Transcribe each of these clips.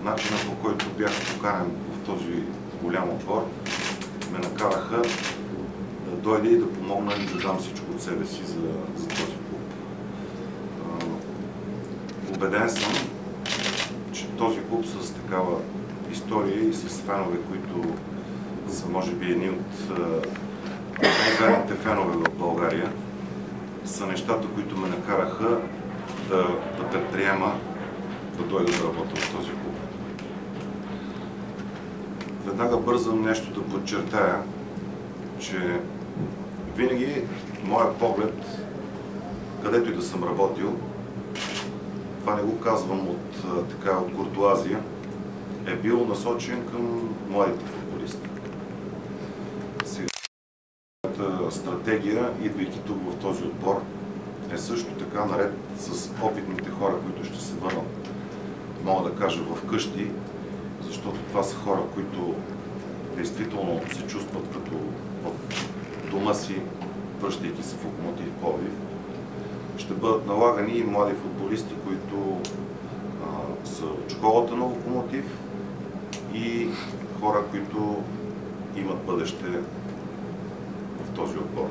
начина, по който бях поканен в този голям отбор, ме накараха да дойда и да помогна и да дам всичко от себе си за този клуб. Убеден съм, че този клуб с такава история и с фенове, които са може би едни от най-верните фенове в България, са нещата, които ме накараха да предприема да дойда да работя в този клуб. Веднага бързам нещо да подчертая, че винаги моят поглед, където и да съм работил, това не го казвам от куртуазия, е бил насочен към младите футболисти. Сегашната стратегия, идвайки тук в този отбор, е също така наред с опитните хора, които ще се върнат, мога да кажа, в къщи, защото това са хора, които действително се чувстват като в дома си, връщайки се в Локомотив Пловдив. Ще бъдат налагани и млади футболисти, които са от школата на Локомотив и хора, които имат бъдеще в този отбор.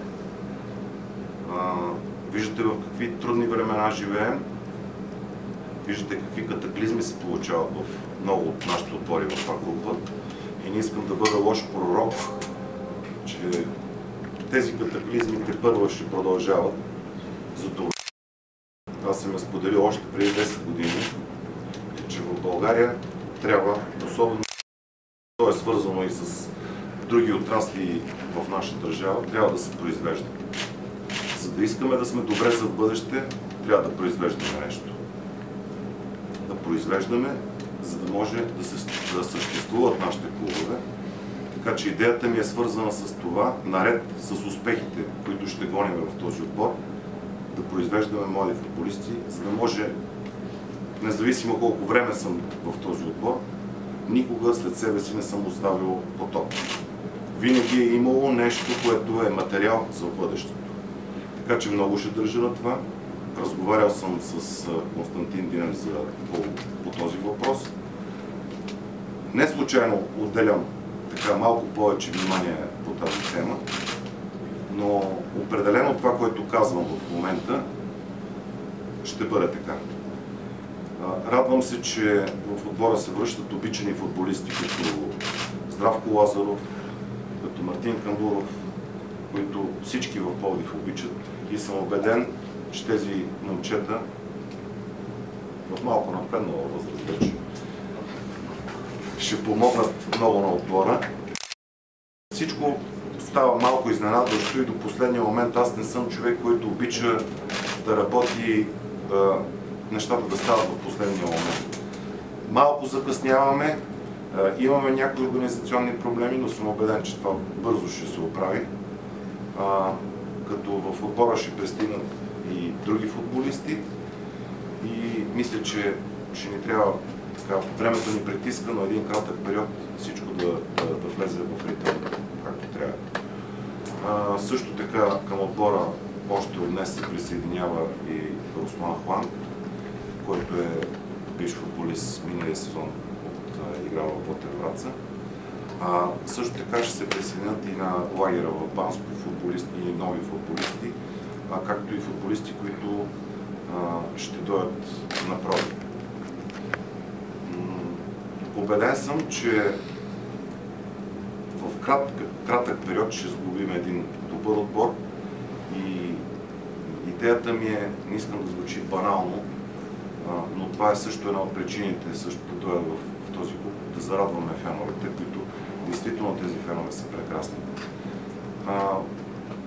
Виждате в какви трудни времена живеем, виждате какви катаклизми се получават в много от нашите отбори в това група. И не искам да бъда лош пророк, че тези катаклизми тепърва ще продължават. Затова аз съм споделил още преди 10 години, че в България трябва, особено то е свързано и с други отрасли в нашата държава, трябва да се произвежда. За да искаме да сме добре за бъдеще, трябва да произвеждаме нещо. Да произвеждаме, за да може да съществуват нашите клубове. Така че идеята ми е свързана с това, наред с успехите, които ще гоним в този отбор, да произвеждаме млади футболисти, за да може, независимо колко време съм в този отбор, никога след себе си не съм оставил поток. Винаги е имало нещо, което е материал за бъдещето. Така че много ще държа на това. Разговарял съм с Константин Динев по този въпрос. Не случайно отделям така малко повече внимание по тази тема, но определено това, което казвам в момента, ще бъде така. Радвам се, че в отбора се връщат обичани футболисти като Здравко Лазаров, като Мартин Кандуров, които всички в Пловдив обичат, и съм убеден, че тези момчета в малко напреднала възраст вече ще помогнат много на отбора. Всичко става малко изненадващо и до последния момент аз не съм човек, който обича да работи нещата да стават в последния момент. Малко закъсняваме, имаме някои организационни проблеми, но съм убеден, че това бързо ще се оправи. Като в отбора ще пристигнат и други футболисти и мисля, че ни трябва, времето ни притиска, но един кратък период всичко да влезе в ритъм, както трябва. Също така към отбора още от днес се присъединява и Русман Хуан, който е бивш футболист миналия сезон от игра в Ботев Враца. Също така ще се присъединят и на лагера в Банско футболисти и нови футболисти, както и футболисти, които ще дойдат на проби. Убеден съм, че в кратък период ще сглобим един добър отбор и идеята ми е, не искам да звучи банално, но това е също една от причините също да дойда в този клуб, да зарадваме феновете, които действително тези фенове са прекрасни.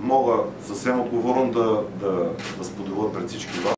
Мога съвсем отговорно да споделя пред всички вас,